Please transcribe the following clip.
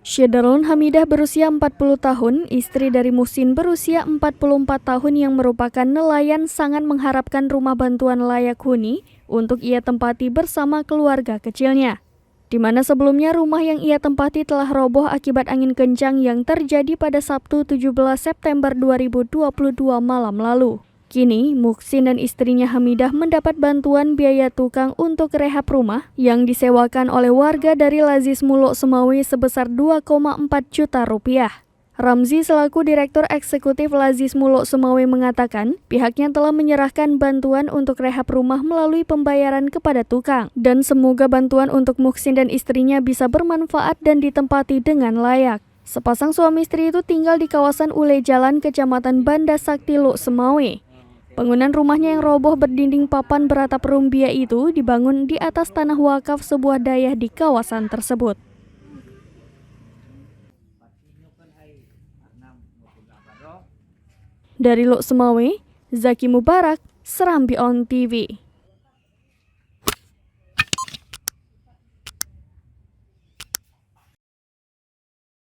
Syederlun Hamidah berusia 40 tahun, istri dari Muhsin berusia 44 tahun yang merupakan nelayan sangat mengharapkan rumah bantuan layak huni untuk ia tempati bersama keluarga kecilnya. Di mana sebelumnya rumah yang ia tempati telah roboh akibat angin kencang yang terjadi pada Sabtu 17 September 2022 malam lalu. Kini, Muhsin dan istrinya Hamidah mendapat bantuan biaya tukang untuk rehab rumah yang disewakan oleh warga dari Lazis Muluk Semawi sebesar 2,4 juta rupiah. Ramzi selaku Direktur Eksekutif Lazis Muluk Semawi mengatakan pihaknya telah menyerahkan bantuan untuk rehab rumah melalui pembayaran kepada tukang dan semoga bantuan untuk Muhsin dan istrinya bisa bermanfaat dan ditempati dengan layak. Sepasang suami istri itu tinggal di kawasan Ule Jalan, Kecamatan Banda Sakti, Luk Semawi. Bangunan rumahnya yang roboh berdinding papan beratap rumbia itu dibangun di atas tanah wakaf sebuah dayah di kawasan tersebut. Dari Luk Semawi, Zaki Mubarak, Serambi On TV.